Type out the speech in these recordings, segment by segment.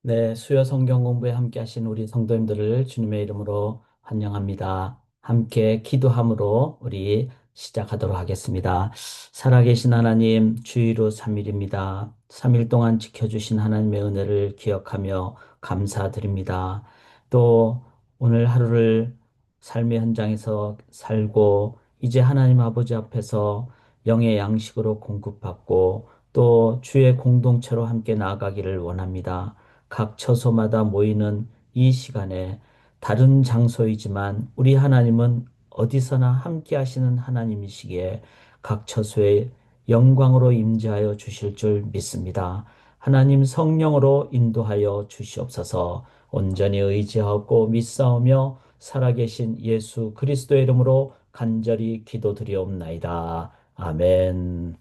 네, 수요 성경 공부에 함께 하신 우리 성도님들을 주님의 이름으로 환영합니다. 함께 기도함으로 우리 시작하도록 하겠습니다. 살아계신 하나님, 주의로 3일입니다. 3일 동안 지켜주신 하나님의 은혜를 기억하며 감사드립니다. 또 오늘 하루를 삶의 현장에서 살고 이제 하나님 아버지 앞에서 영의 양식으로 공급받고 또 주의 공동체로 함께 나아가기를 원합니다. 각 처소마다 모이는 이 시간에 다른 장소이지만 우리 하나님은 어디서나 함께 하시는 하나님이시기에 각 처소에 영광으로 임재하여 주실 줄 믿습니다. 하나님 성령으로 인도하여 주시옵소서. 온전히 의지하고 믿사오며 살아계신 예수 그리스도의 이름으로 간절히 기도드리옵나이다. 아멘.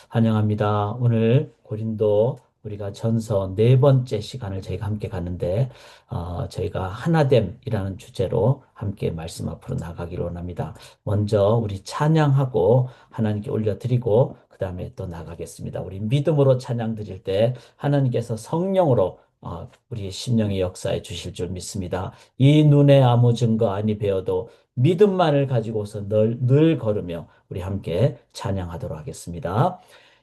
환영합니다. 오늘 고린도 우리가 전서 네 번째 시간을 저희가 함께 가는데 저희가 하나됨이라는 주제로 함께 말씀 앞으로 나가기를 원합니다. 먼저 우리 찬양하고 하나님께 올려드리고 그 다음에 또 나가겠습니다. 우리 믿음으로 찬양 드릴 때 하나님께서 성령으로 우리 심령의 역사에 주실 줄 믿습니다. 이 눈에 아무 증거 아니 배어도 믿음만을 가지고서 늘 걸으며 우리 함께 찬양하도록 하겠습니다.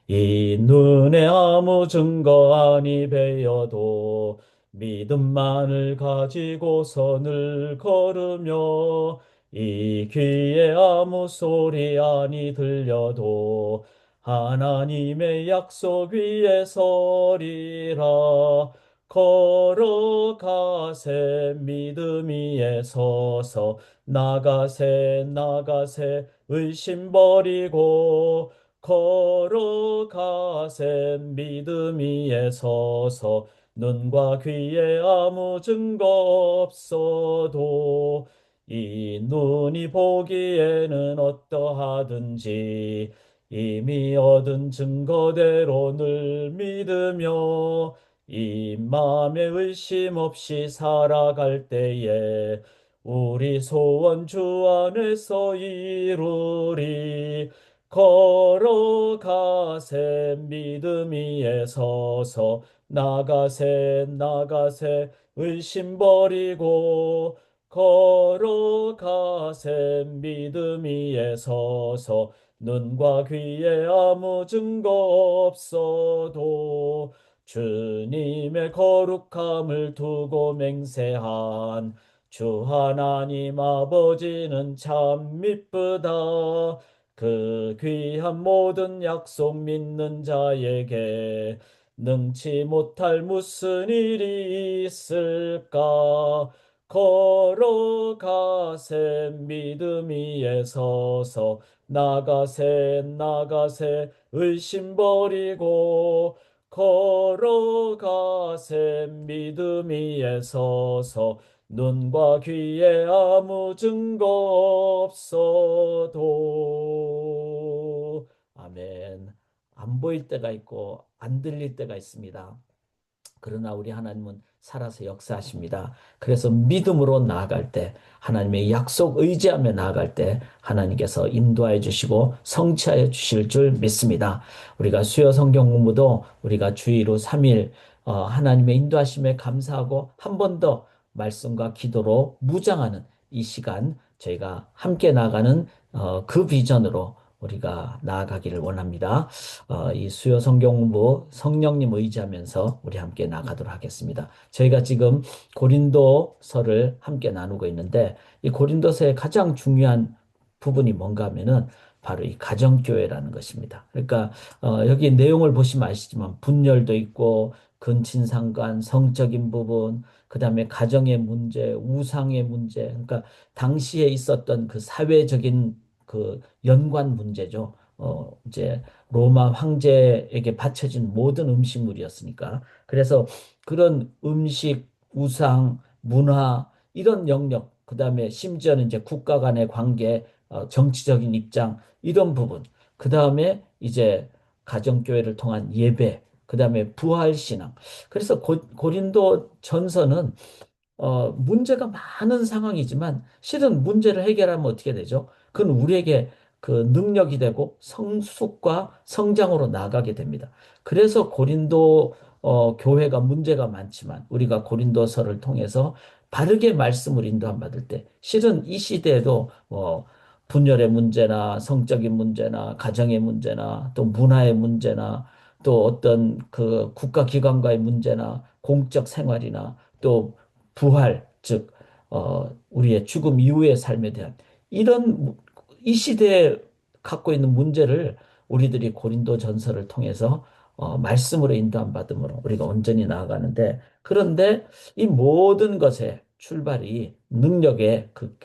이 눈에 아무 증거 아니 배어도 믿음만을 가지고서 늘 걸으며 이 귀에 아무 소리 아니 들려도 하나님의 약속 위에 서리라. 걸어가세 믿음 위에 서서 나가세 의심 버리고 걸어가세 믿음 위에 서서 눈과 귀에 아무 증거 없어도 이 눈이 보기에는 어떠하든지 이미 얻은 증거대로 늘 믿으며 이 마음에 의심 없이 살아갈 때에 우리 소원 주 안에서 이루리. 걸어가세 믿음 위에 서서 나가세 의심 버리고 걸어가세 믿음 위에 서서 눈과 귀에 아무 증거 없어도 주님의 거룩함을 두고 맹세한 주 하나님 아버지는 참 미쁘다. 그 귀한 모든 약속 믿는 자에게 능치 못할 무슨 일이 있을까. 걸어가세 믿음 위에 서서 나가세 의심 버리고 걸어가세 믿음 위에 서서 눈과 귀에 아무 증거 없어도 아멘. 안 보일 때가 있고 안 들릴 때가 있습니다. 그러나 우리 하나님은 살아서 역사하십니다. 그래서 믿음으로 나아갈 때 하나님의 약속 의지하며 나아갈 때 하나님께서 인도하여 주시고 성취하여 주실 줄 믿습니다. 우리가 수요 성경 공부도 우리가 주의로 3일 하나님의 인도하심에 감사하고 한 번 더 말씀과 기도로 무장하는 이 시간 저희가 함께 나가는 그 비전으로 우리가 나아가기를 원합니다. 이 수요 성경 공부 성령님 의지하면서 우리 함께 나가도록 하겠습니다. 저희가 지금 고린도서를 함께 나누고 있는데 이 고린도서의 가장 중요한 부분이 뭔가 하면은 바로 이 가정교회라는 것입니다. 그러니까 여기 내용을 보시면 아시지만 분열도 있고 근친상간, 성적인 부분, 그다음에 가정의 문제, 우상의 문제, 그러니까 당시에 있었던 그 사회적인 그 연관 문제죠. 이제 로마 황제에게 바쳐진 모든 음식물이었으니까. 그래서 그런 음식, 우상, 문화 이런 영역, 그다음에 심지어는 이제 국가 간의 관계, 정치적인 입장 이런 부분. 그다음에 이제 가정교회를 통한 예배, 그다음에 부활신앙. 그래서 고린도 전서는 문제가 많은 상황이지만 실은 문제를 해결하면 어떻게 되죠? 그건 우리에게 그 능력이 되고 성숙과 성장으로 나아가게 됩니다. 그래서 고린도 교회가 문제가 많지만 우리가 고린도서를 통해서 바르게 말씀을 인도함 받을 때 실은 이 시대에도 분열의 문제나 성적인 문제나 가정의 문제나 또 문화의 문제나 또 어떤 그 국가기관과의 문제나 공적 생활이나 또 부활, 즉 우리의 죽음 이후의 삶에 대한 이 시대에 갖고 있는 문제를 우리들이 고린도 전서를 통해서 말씀으로 인도함 받음으로 우리가 온전히 나아가는데, 그런데 이 모든 것의 출발이 능력의 그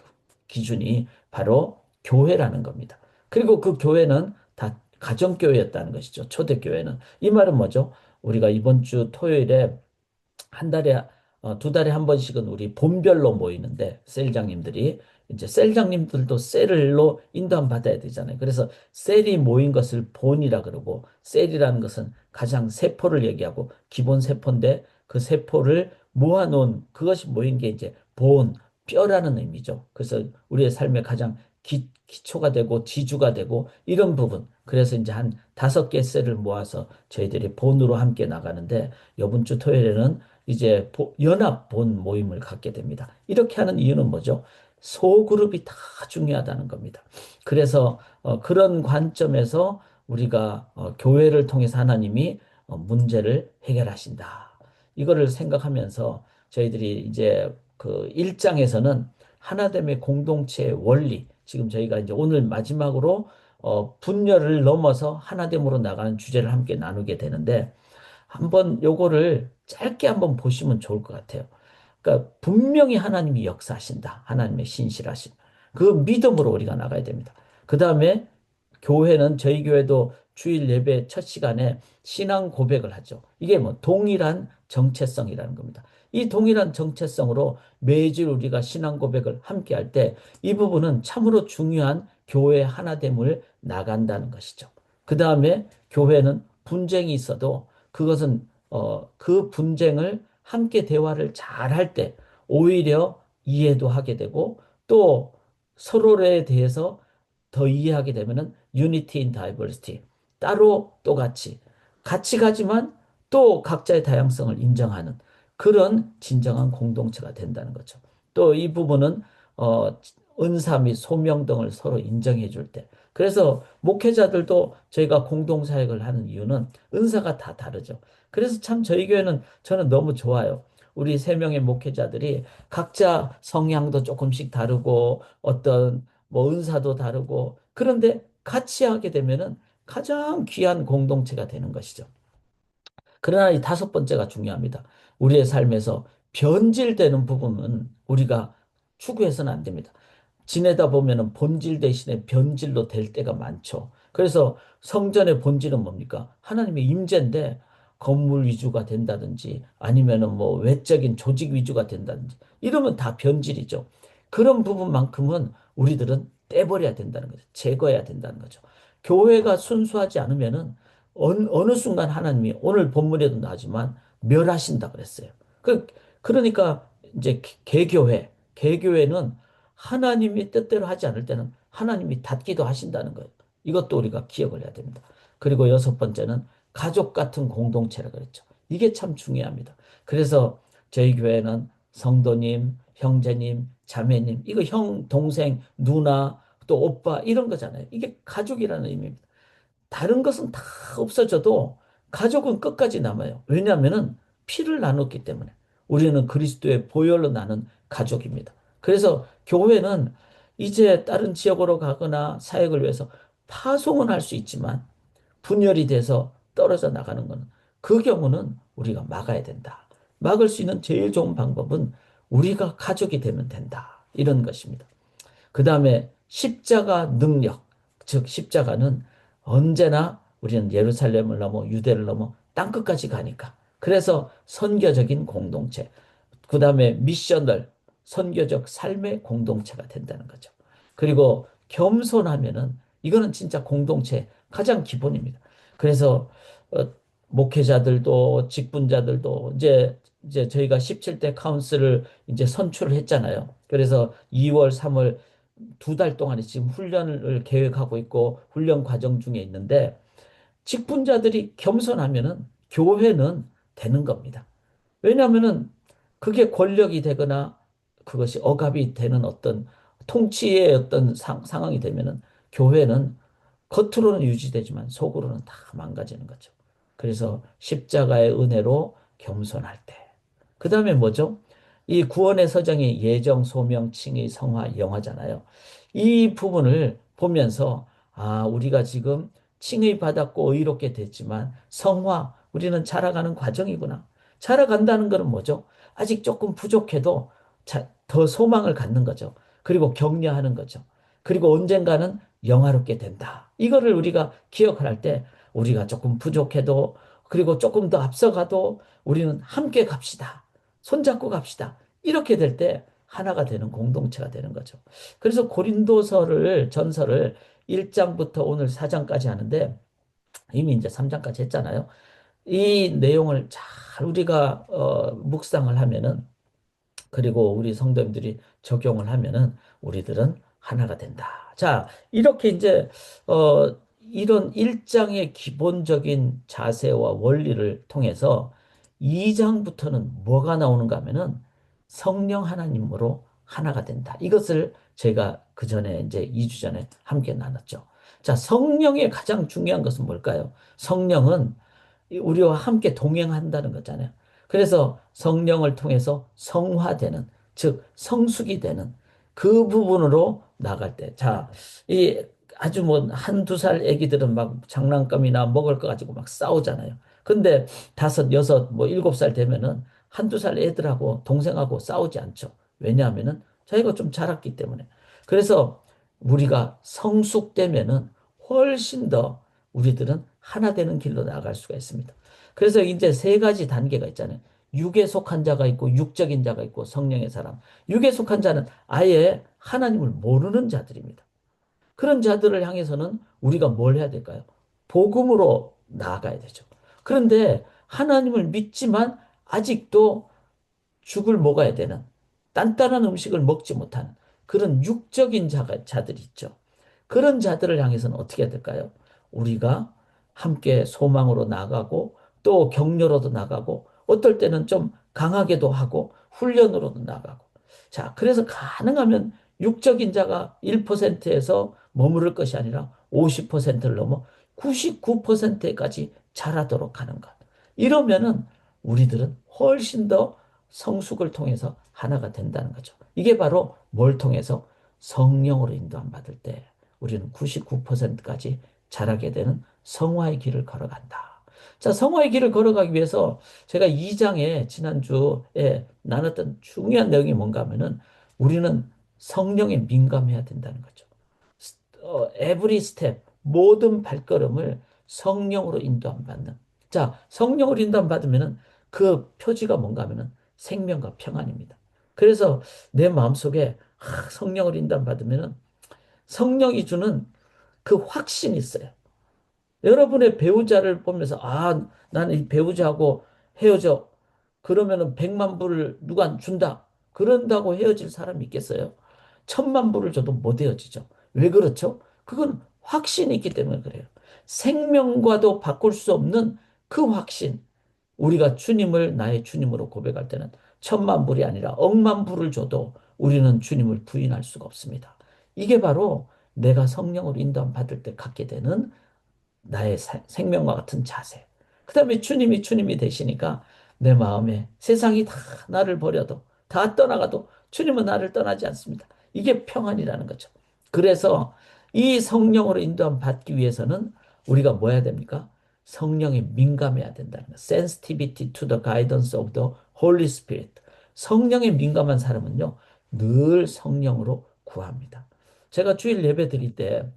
기준이 바로 교회라는 겁니다. 그리고 그 교회는 다 가정교회였다는 것이죠. 초대교회는. 이 말은 뭐죠? 우리가 이번 주 토요일에 한 달에 두 달에 한 번씩은 우리 본별로 모이는데, 셀장님들이 이제 셀장님들도 셀로 인도함 받아야 되잖아요. 그래서 셀이 모인 것을 본이라 그러고, 셀이라는 것은 가장 세포를 얘기하고 기본 세포인데 그 세포를 모아놓은 그것이 모인 게 이제 본, 뼈라는 의미죠. 그래서 우리의 삶의 가장 기초가 되고 지주가 되고 이런 부분. 그래서 이제 한 5개 셀을 모아서 저희들이 본으로 함께 나가는데, 이번 주 토요일에는 이제 연합 본 모임을 갖게 됩니다. 이렇게 하는 이유는 뭐죠? 소그룹이 다 중요하다는 겁니다. 그래서 그런 관점에서 우리가 교회를 통해서 하나님이 문제를 해결하신다. 이거를 생각하면서 저희들이 이제 그 1장에서는 하나됨의 공동체의 원리, 지금 저희가 이제 오늘 마지막으로 분열을 넘어서 하나됨으로 나가는 주제를 함께 나누게 되는데, 한번 요거를 짧게 한번 보시면 좋을 것 같아요. 그러니까 분명히 하나님이 역사하신다. 하나님의 신실하심. 그 믿음으로 우리가 나가야 됩니다. 그 다음에 교회는, 저희 교회도 주일 예배 첫 시간에 신앙 고백을 하죠. 이게 뭐 동일한 정체성이라는 겁니다. 이 동일한 정체성으로 매주 우리가 신앙 고백을 함께 할 때 이 부분은 참으로 중요한 교회 하나됨을 나간다는 것이죠. 그 다음에 교회는 분쟁이 있어도 그것은 그 분쟁을 함께 대화를 잘 할 때 오히려 이해도 하게 되고, 또 서로에 대해서 더 이해하게 되면은 unity in diversity, 따로 또 같이 가지만 또 각자의 다양성을 인정하는 그런 진정한 공동체가 된다는 거죠. 또 이 부분은 어, 은사 및 소명 등을 서로 인정해 줄 때. 그래서 목회자들도 저희가 공동사역을 하는 이유는 은사가 다 다르죠. 그래서 참 저희 교회는 저는 너무 좋아요. 우리 3명의 목회자들이 각자 성향도 조금씩 다르고 어떤 뭐 은사도 다르고, 그런데 같이 하게 되면은 가장 귀한 공동체가 되는 것이죠. 그러나 이 5번째가 중요합니다. 우리의 삶에서 변질되는 부분은 우리가 추구해서는 안 됩니다. 지내다 보면은 본질 대신에 변질로 될 때가 많죠. 그래서 성전의 본질은 뭡니까? 하나님의 임재인데 건물 위주가 된다든지 아니면은 뭐 외적인 조직 위주가 된다든지 이러면 다 변질이죠. 그런 부분만큼은 우리들은 떼버려야 된다는 거죠. 제거해야 된다는 거죠. 교회가 순수하지 않으면은 어느 순간 하나님이, 오늘 본문에도 나지만 멸하신다 그랬어요. 그러니까 이제 개교회는 하나님이 뜻대로 하지 않을 때는 하나님이 닫기도 하신다는 거예요. 이것도 우리가 기억을 해야 됩니다. 그리고 6번째는 가족 같은 공동체라 그랬죠. 이게 참 중요합니다. 그래서 저희 교회는 성도님, 형제님, 자매님, 이거 형, 동생, 누나, 또 오빠 이런 거잖아요. 이게 가족이라는 의미입니다. 다른 것은 다 없어져도 가족은 끝까지 남아요. 왜냐하면은 피를 나눴기 때문에. 우리는 그리스도의 보혈로 나는 가족입니다. 그래서 교회는 이제 다른 지역으로 가거나 사역을 위해서 파송은 할 수 있지만 분열이 돼서 떨어져 나가는 것은, 그 경우는 우리가 막아야 된다. 막을 수 있는 제일 좋은 방법은 우리가 가족이 되면 된다. 이런 것입니다. 그 다음에 십자가 능력, 즉 십자가는 언제나 우리는 예루살렘을 넘어 유대를 넘어 땅끝까지 가니까. 그래서 선교적인 공동체, 그 다음에 미셔널, 선교적 삶의 공동체가 된다는 거죠. 그리고 겸손하면은 이거는 진짜 공동체 가장 기본입니다. 그래서 어, 목회자들도 직분자들도 이제 저희가 17대 카운슬을 이제 선출을 했잖아요. 그래서 2월, 3월 2달 동안에 지금 훈련을 계획하고 있고 훈련 과정 중에 있는데, 직분자들이 겸손하면은 교회는 되는 겁니다. 왜냐하면은 그게 권력이 되거나 그것이 억압이 되는 어떤 통치의 어떤 상황이 되면은 교회는 겉으로는 유지되지만 속으로는 다 망가지는 거죠. 그래서 십자가의 은혜로 겸손할 때. 그 다음에 뭐죠? 이 구원의 서정이 예정, 소명, 칭의, 성화, 영화잖아요. 이 부분을 보면서 아, 우리가 지금 칭의 받았고 의롭게 됐지만 성화, 우리는 자라가는 과정이구나. 자라간다는 것은 뭐죠? 아직 조금 부족해도 더 소망을 갖는 거죠. 그리고 격려하는 거죠. 그리고 언젠가는 영화롭게 된다. 이거를 우리가 기억을 할 때 우리가 조금 부족해도 그리고 조금 더 앞서가도 우리는 함께 갑시다. 손잡고 갑시다. 이렇게 될 때 하나가 되는 공동체가 되는 거죠. 그래서 고린도서를 전서를 1장부터 오늘 4장까지 하는데 이미 이제 3장까지 했잖아요. 이 내용을 잘 우리가 묵상을 하면은 그리고 우리 성도님들이 적용을 하면은 우리들은 하나가 된다. 자, 이렇게 이제 이런 일장의 기본적인 자세와 원리를 통해서 2장부터는 뭐가 나오는가 하면은 성령 하나님으로 하나가 된다. 이것을 제가 그 전에 이제 2주 전에 함께 나눴죠. 자, 성령의 가장 중요한 것은 뭘까요? 성령은 우리와 함께 동행한다는 거잖아요. 그래서 성령을 통해서 성화되는, 즉 성숙이 되는 그 부분으로 나갈 때, 자, 이 아주 뭐 한두 살 애기들은 막 장난감이나 먹을 거 가지고 막 싸우잖아요. 근데 다섯, 여섯, 뭐 일곱 살 되면은 한두 살 애들하고 동생하고 싸우지 않죠. 왜냐하면은 자기가 좀 자랐기 때문에. 그래서 우리가 성숙되면은 훨씬 더 우리들은 하나 되는 길로 나아갈 수가 있습니다. 그래서 이제 세 가지 단계가 있잖아요. 육에 속한 자가 있고 육적인 자가 있고 성령의 사람. 육에 속한 자는 아예 하나님을 모르는 자들입니다. 그런 자들을 향해서는 우리가 뭘 해야 될까요? 복음으로 나아가야 되죠. 그런데 하나님을 믿지만 아직도 죽을 먹어야 되는 단단한 음식을 먹지 못하는 그런 육적인 자들이 있죠. 그런 자들을 향해서는 어떻게 해야 될까요? 우리가 함께 소망으로 나가고 또 격려로도 나가고 어떨 때는 좀 강하게도 하고 훈련으로도 나가고. 자, 그래서 가능하면 육적인 자가 1%에서 머무를 것이 아니라 50%를 넘어 99%까지 자라도록 하는 것. 이러면은 우리들은 훨씬 더 성숙을 통해서 하나가 된다는 거죠. 이게 바로 뭘 통해서 성령으로 인도함 받을 때 우리는 99%까지 자라게 되는 성화의 길을 걸어간다. 자, 성화의 길을 걸어가기 위해서 제가 2장에 지난주에 나눴던 중요한 내용이 뭔가 하면은 우리는 성령에 민감해야 된다는 거죠. every step, 모든 발걸음을 성령으로 인도함 받는. 자, 성령으로 인도함 받으면은 그 표지가 뭔가 하면은 생명과 평안입니다. 그래서 내 마음속에 성령을 인도함 받으면은 성령이 주는 그 확신이 있어요. 여러분의 배우자를 보면서 아, 나는 이 배우자하고 헤어져. 그러면은 100만 불을 누가 준다. 그런다고 헤어질 사람이 있겠어요? 1000만 불을 줘도 못 헤어지죠. 왜 그렇죠? 그건 확신이 있기 때문에 그래요. 생명과도 바꿀 수 없는 그 확신. 우리가 주님을 나의 주님으로 고백할 때는 1000만 불이 아니라 억만 불을 줘도 우리는 주님을 부인할 수가 없습니다. 이게 바로 내가 성령으로 인도함 받을 때 갖게 되는 나의 생명과 같은 자세. 그 다음에 주님이 되시니까 내 마음에 세상이 다 나를 버려도 다 떠나가도 주님은 나를 떠나지 않습니다. 이게 평안이라는 거죠. 그래서 이 성령으로 인도함 받기 위해서는 우리가 뭐 해야 됩니까? 성령에 민감해야 된다는 거. Sensitivity to the guidance of the Holy Spirit. 성령에 민감한 사람은요, 늘 성령으로 구합니다. 제가 주일 예배 드릴 때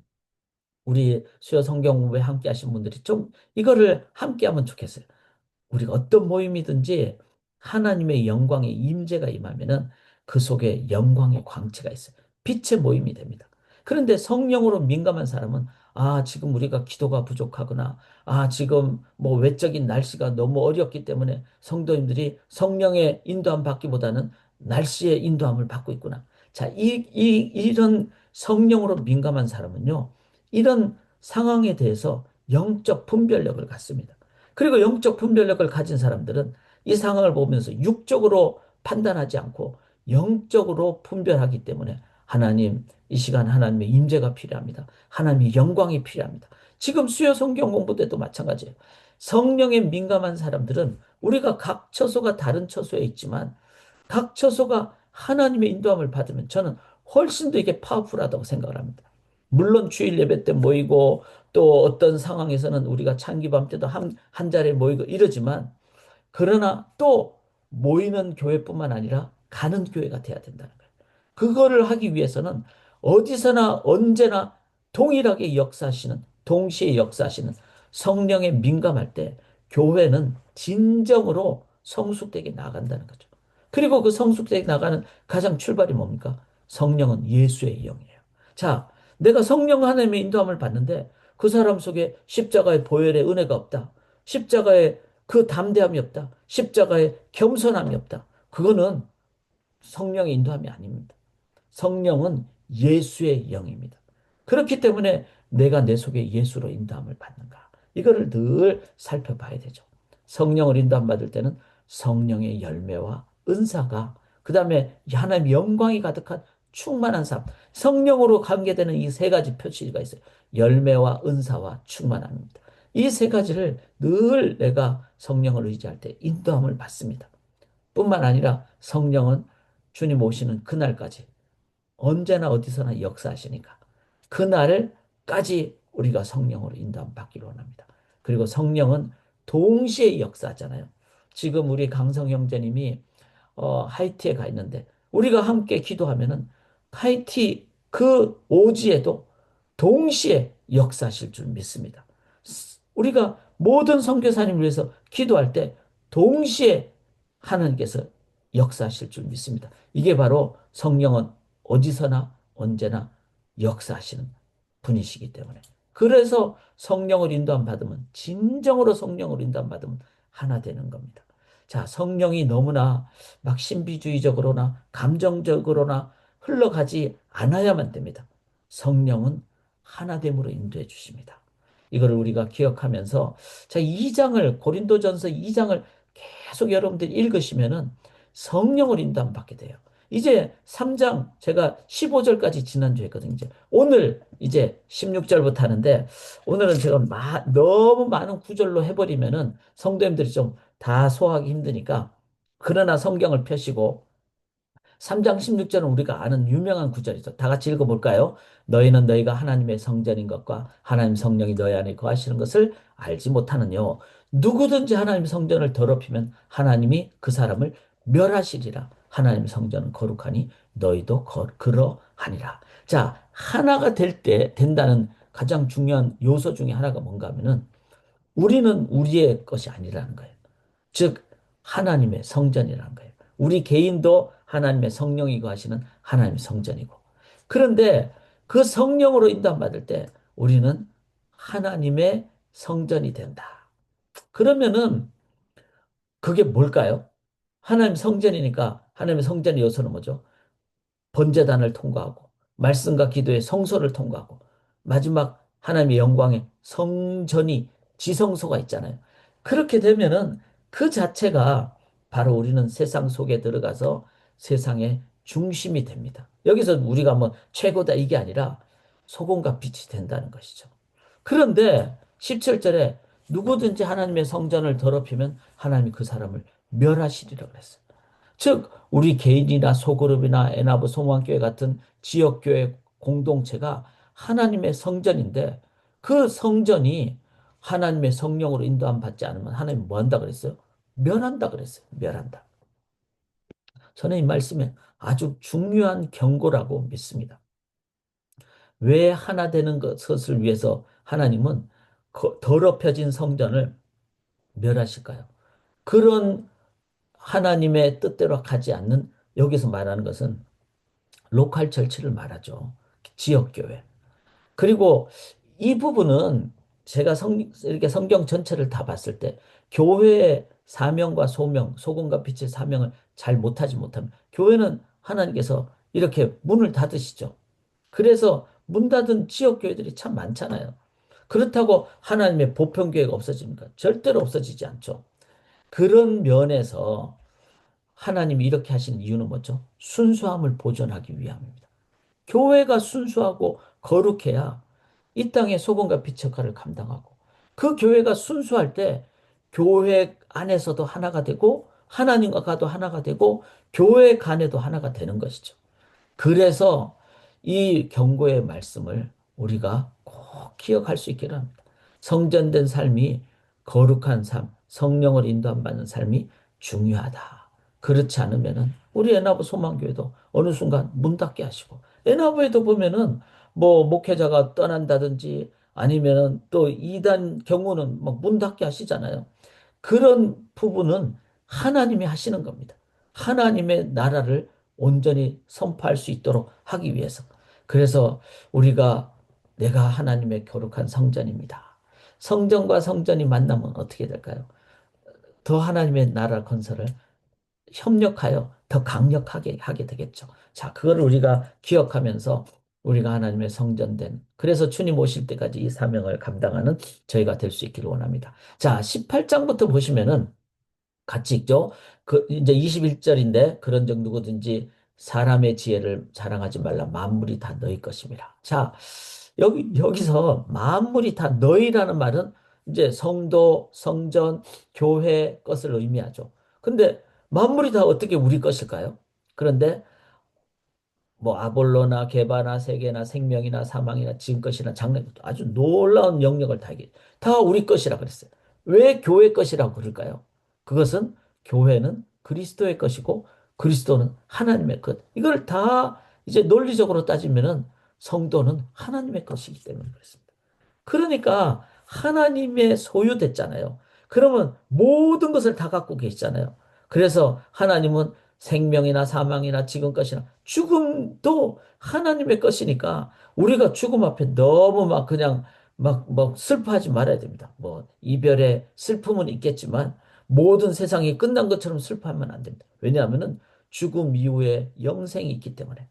우리 수요 성경 공부에 함께 하신 분들이 좀 이거를 함께 하면 좋겠어요. 우리가 어떤 모임이든지 하나님의 영광의 임재가 임하면은 그 속에 영광의 광채가 있어요. 빛의 모임이 됩니다. 그런데 성령으로 민감한 사람은 아, 지금 우리가 기도가 부족하거나 아, 지금 뭐 외적인 날씨가 너무 어렵기 때문에 성도님들이 성령의 인도함 받기보다는 날씨의 인도함을 받고 있구나. 자, 이런 성령으로 민감한 사람은요, 이런 상황에 대해서 영적 분별력을 갖습니다. 그리고 영적 분별력을 가진 사람들은 이 상황을 보면서 육적으로 판단하지 않고 영적으로 분별하기 때문에 하나님, 이 시간 하나님의 임재가 필요합니다. 하나님의 영광이 필요합니다. 지금 수요 성경 공부 때도 마찬가지예요. 성령에 민감한 사람들은 우리가 각 처소가 다른 처소에 있지만 각 처소가 하나님의 인도함을 받으면 저는 훨씬 더 이게 파워풀하다고 생각을 합니다. 물론 주일 예배 때 모이고 또 어떤 상황에서는 우리가 찬기밤 때도 한 자리에 모이고 이러지만 그러나 또 모이는 교회뿐만 아니라 가는 교회가 돼야 된다는 거예요. 그거를 하기 위해서는 어디서나 언제나 동일하게 역사하시는, 동시에 역사하시는 성령에 민감할 때 교회는 진정으로 성숙되게 나간다는 거죠. 그리고 그 성숙되게 나가는 가장 출발이 뭡니까? 성령은 예수의 영이에요. 자, 내가 성령 하나님의 인도함을 받는데 그 사람 속에 십자가의 보혈의 은혜가 없다. 십자가의 그 담대함이 없다. 십자가의 겸손함이 없다. 그거는 성령의 인도함이 아닙니다. 성령은 예수의 영입니다. 그렇기 때문에 내가 내 속에 예수로 인도함을 받는가. 이거를 늘 살펴봐야 되죠. 성령을 인도함 받을 때는 성령의 열매와 은사가 그 다음에 하나님의 영광이 가득한 충만한 삶. 성령으로 관계되는 이 세 가지 표시가 있어요. 열매와 은사와 충만함입니다. 이 세 가지를 늘 내가 성령을 의지할 때 인도함을 받습니다. 뿐만 아니라 성령은 주님 오시는 그날까지 언제나 어디서나 역사하시니까 그날까지 우리가 성령으로 인도함 받기를 원합니다. 그리고 성령은 동시에 역사하잖아요. 지금 우리 강성 형제님이 하이티에 가 있는데 우리가 함께 기도하면은 하이티 그 오지에도 동시에 역사하실 줄 믿습니다. 우리가 모든 선교사님을 위해서 기도할 때 동시에 하나님께서 역사하실 줄 믿습니다. 이게 바로 성령은 어디서나 언제나 역사하시는 분이시기 때문에. 그래서 성령을 인도함 받으면 진정으로 성령을 인도함 받으면 하나 되는 겁니다. 자, 성령이 너무나 막 신비주의적으로나 감정적으로나 흘러가지 않아야만 됩니다. 성령은 하나됨으로 인도해 주십니다. 이거를 우리가 기억하면서 자, 2장을 고린도전서 2장을 계속 여러분들이 읽으시면은 성령을 인도함 받게 돼요. 이제 3장 제가 15절까지 지난주에 했거든요. 이제 오늘 이제 16절부터 하는데 오늘은 제가 너무 많은 구절로 해버리면은 성도님들이 좀 다 소화하기 힘드니까 그러나 성경을 펴시고 3장 16절은 우리가 아는 유명한 구절이죠. 다 같이 읽어볼까요? 너희는 너희가 하나님의 성전인 것과 하나님 성령이 너희 안에 거하시는 것을 알지 못하느뇨. 누구든지 하나님 성전을 더럽히면 하나님이 그 사람을 멸하시리라. 하나님 성전은 거룩하니 너희도 그러하니라. 자, 하나가 된다는 가장 중요한 요소 중에 하나가 뭔가 하면은 우리는 우리의 것이 아니라는 거예요. 즉 하나님의 성전이라는 거예요. 우리 개인도 하나님의 성령이 거하시는 하나님의 성전이고. 그런데 그 성령으로 인도받을 때 우리는 하나님의 성전이 된다. 그러면은 그게 뭘까요? 하나님 성전이니까 하나님의 성전의 요소는 뭐죠? 번제단을 통과하고 말씀과 기도의 성소를 통과하고 마지막 하나님의 영광의 성전이 지성소가 있잖아요. 그렇게 되면은 그 자체가 바로 우리는 세상 속에 들어가서 세상의 중심이 됩니다. 여기서 우리가 뭐 최고다 이게 아니라 소금과 빛이 된다는 것이죠. 그런데 17절에 누구든지 하나님의 성전을 더럽히면 하나님이 그 사람을 멸하시리라 그랬어요. 즉 우리 개인이나 소그룹이나 애나브 소망교회 같은 지역교회 공동체가 하나님의 성전인데 그 성전이 하나님의 성령으로 인도함 받지 않으면 하나님 뭐 한다 그랬어요? 멸한다 그랬어요. 멸한다. 저는 이 말씀에 아주 중요한 경고라고 믿습니다. 왜 하나 되는 것을 위해서 하나님은 더럽혀진 성전을 멸하실까요? 그런 하나님의 뜻대로 가지 않는 여기서 말하는 것은 로컬 철치를 말하죠. 지역교회. 그리고 이 부분은 제가 이렇게 성경 전체를 다 봤을 때 교회의 사명과 소명, 소금과 빛의 사명을 잘 못하면 교회는 하나님께서 이렇게 문을 닫으시죠. 그래서 문 닫은 지역교회들이 참 많잖아요. 그렇다고 하나님의 보편교회가 없어집니까? 절대로 없어지지 않죠. 그런 면에서 하나님이 이렇게 하신 이유는 뭐죠? 순수함을 보존하기 위함입니다. 교회가 순수하고 거룩해야 이 땅의 소금과 빛의 역할을 감당하고 그 교회가 순수할 때 교회 안에서도 하나가 되고 하나님과도 하나가 되고 교회 간에도 하나가 되는 것이죠. 그래서 이 경고의 말씀을 우리가 꼭 기억할 수 있기를 합니다. 성전된 삶이 거룩한 삶, 성령을 인도받는 삶이 중요하다. 그렇지 않으면은 우리 애나부 소망교회도 어느 순간 문 닫게 하시고 애나부에도 보면은 뭐 목회자가 떠난다든지 아니면은 또 이단 경우는 막 문 닫게 하시잖아요. 그런 부분은 하나님이 하시는 겁니다. 하나님의 나라를 온전히 선포할 수 있도록 하기 위해서. 그래서 우리가 내가 하나님의 거룩한 성전입니다. 성전과 성전이 만나면 어떻게 될까요? 더 하나님의 나라 건설을 협력하여 더 강력하게 하게 되겠죠. 자, 그거를 우리가 기억하면서 우리가 하나님의 성전된, 그래서 주님 오실 때까지 이 사명을 감당하는 저희가 될 수 있기를 원합니다. 자, 18장부터 보시면은 같이 읽죠. 그 이제 21절인데 그런 정 누구든지 사람의 지혜를 자랑하지 말라. 만물이 다 너희 것입니다. 자, 여기서 만물이 다 너희라는 말은 이제 성도, 성전, 교회 것을 의미하죠. 근데 만물이 다 어떻게 우리 것일까요? 그런데 뭐 아볼로나 게바나 세계나 생명이나 사망이나 지금 것이나 장래 아주 놀라운 영역을 다 우리 것이라 그랬어요. 왜 교회 것이라고 그럴까요? 그것은 교회는 그리스도의 것이고 그리스도는 하나님의 것. 이걸 다 이제 논리적으로 따지면은 성도는 하나님의 것이기 때문에 그렇습니다. 그러니까 하나님의 소유됐잖아요. 그러면 모든 것을 다 갖고 계시잖아요. 그래서 하나님은 생명이나 사망이나 지금 것이나 죽음도 하나님의 것이니까 우리가 죽음 앞에 너무 막 그냥 막 슬퍼하지 말아야 됩니다. 뭐 이별의 슬픔은 있겠지만 모든 세상이 끝난 것처럼 슬퍼하면 안 됩니다. 왜냐하면은 죽음 이후에 영생이 있기 때문에.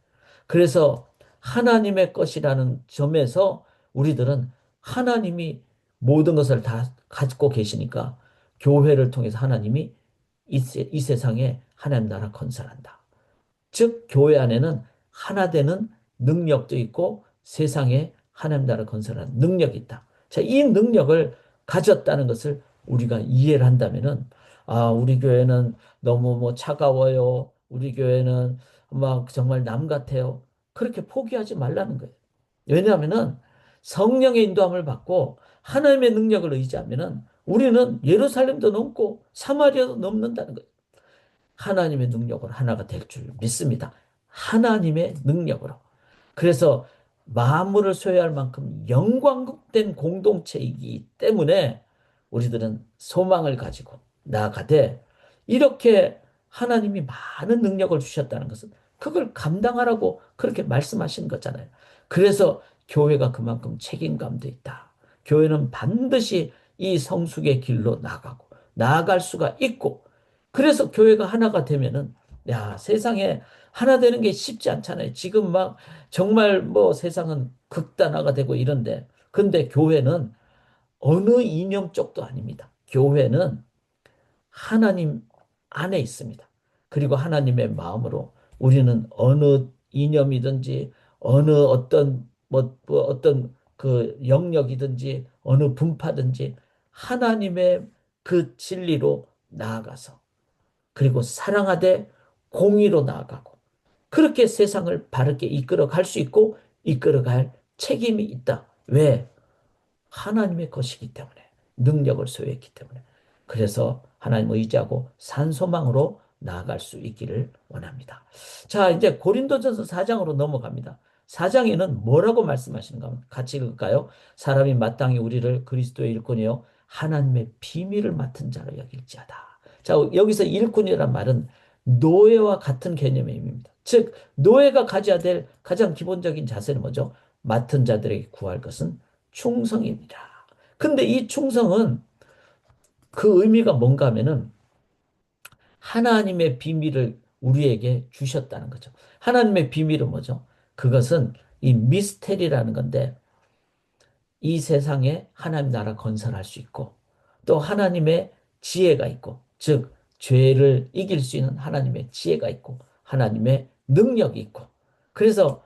그래서 하나님의 것이라는 점에서 우리들은 하나님이 모든 것을 다 갖고 계시니까 교회를 통해서 하나님이 이 세상에 하나님 나라 건설한다. 즉, 교회 안에는 하나 되는 능력도 있고 세상에 하나님 나라 건설하는 능력이 있다. 자, 이 능력을 가졌다는 것을 우리가 이해를 한다면은, 아, 우리 교회는 너무 뭐 차가워요. 우리 교회는 막 정말 남 같아요. 그렇게 포기하지 말라는 거예요. 왜냐하면은 성령의 인도함을 받고 하나님의 능력을 의지하면은 우리는 예루살렘도 넘고 사마리아도 넘는다는 거예요. 하나님의 능력으로 하나가 될 줄 믿습니다. 하나님의 능력으로. 그래서 만물을 소유할 만큼 영광된 공동체이기 때문에 우리들은 소망을 가지고 나아가되 이렇게 하나님이 많은 능력을 주셨다는 것은 그걸 감당하라고 그렇게 말씀하신 거잖아요. 그래서 교회가 그만큼 책임감도 있다. 교회는 반드시 이 성숙의 길로 나가고 나아갈 수가 있고 그래서 교회가 하나가 되면은 야, 세상에 하나 되는 게 쉽지 않잖아요. 지금 막 정말 뭐 세상은 극단화가 되고 이런데 근데 교회는 어느 이념 쪽도 아닙니다. 교회는 하나님 안에 있습니다. 그리고 하나님의 마음으로 우리는 어느 이념이든지 어느 어떤 뭐 어떤 그 영역이든지 어느 분파든지 하나님의 그 진리로 나아가서 그리고 사랑하되 공의로 나아가고 그렇게 세상을 바르게 이끌어 갈 수 있고 이끌어 갈 책임이 있다. 왜? 하나님의 것이기 때문에 능력을 소유했기 때문에 그래서 하나님 의지하고 산소망으로 나아갈 수 있기를 원합니다. 자, 이제 고린도전서 4장으로 넘어갑니다. 4장에는 뭐라고 말씀하시는가 같이 읽을까요? 사람이 마땅히 우리를 그리스도의 일꾼이요 하나님의 비밀을 맡은 자로 여길지어다. 자, 여기서 일꾼이란 말은 노예와 같은 개념의 의미입니다. 즉 노예가 가져야 될 가장 기본적인 자세는 뭐죠? 맡은 자들에게 구할 것은 충성입니다. 근데 이 충성은 그 의미가 뭔가 하면은 하나님의 비밀을 우리에게 주셨다는 거죠. 하나님의 비밀은 뭐죠? 그것은 이 미스테리라는 건데 이 세상에 하나님 나라 건설할 수 있고 또 하나님의 지혜가 있고 즉 죄를 이길 수 있는 하나님의 지혜가 있고 하나님의 능력이 있고 그래서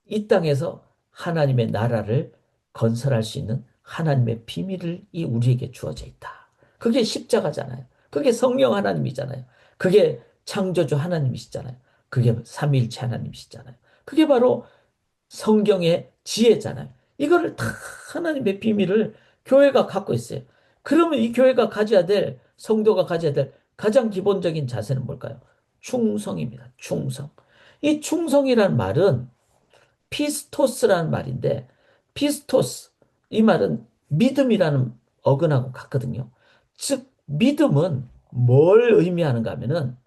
이 땅에서 하나님의 나라를 건설할 수 있는 하나님의 비밀이 우리에게 주어져 있다. 그게 십자가잖아요. 그게 성령 하나님이잖아요. 그게 창조주 하나님이시잖아요. 그게 삼위일체 하나님이시잖아요. 그게 바로 성경의 지혜잖아요. 이거를 다 하나님의 비밀을 교회가 갖고 있어요. 그러면 이 교회가 가져야 될, 성도가 가져야 될 가장 기본적인 자세는 뭘까요? 충성입니다. 충성. 이 충성이란 말은 피스토스라는 말인데, 피스토스, 이 말은 믿음이라는 어근하고 같거든요. 즉, 믿음은 뭘 의미하는가 하면은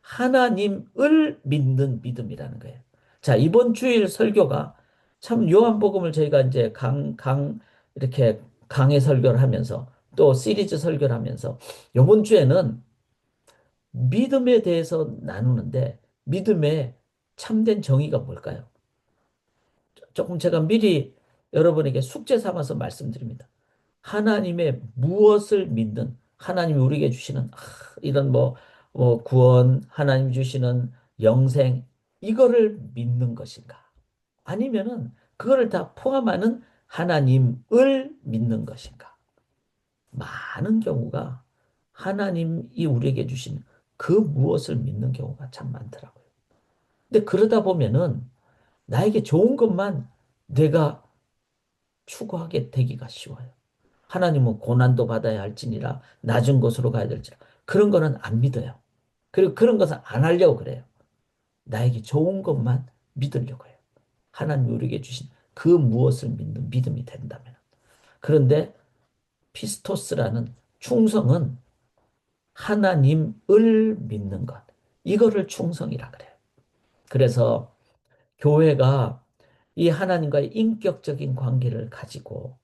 하나님을 믿는 믿음이라는 거예요. 자, 이번 주일 설교가 참 요한복음을 저희가 이제 이렇게 강해 설교를 하면서 또 시리즈 설교를 하면서 이번 주에는 믿음에 대해서 나누는데 믿음의 참된 정의가 뭘까요? 조금 제가 미리 여러분에게 숙제 삼아서 말씀드립니다. 하나님의 무엇을 믿는 하나님이 우리에게 주시는 이런 구원, 하나님 주시는 영생 이거를 믿는 것인가? 아니면은 그거를 다 포함하는 하나님을 믿는 것인가? 많은 경우가 하나님이 우리에게 주신 그 무엇을 믿는 경우가 참 많더라고요. 근데 그러다 보면은 나에게 좋은 것만 내가 추구하게 되기가 쉬워요. 하나님은 고난도 받아야 할지니라 낮은 곳으로 가야 될지라 그런 거는 안 믿어요. 그리고 그런 것은 안 하려고 그래요. 나에게 좋은 것만 믿으려고 해요. 하나님이 우리에게 주신 그 무엇을 믿는 믿음이 된다면. 그런데 피스토스라는 충성은 하나님을 믿는 것. 이거를 충성이라 그래요. 그래서 교회가 이 하나님과의 인격적인 관계를 가지고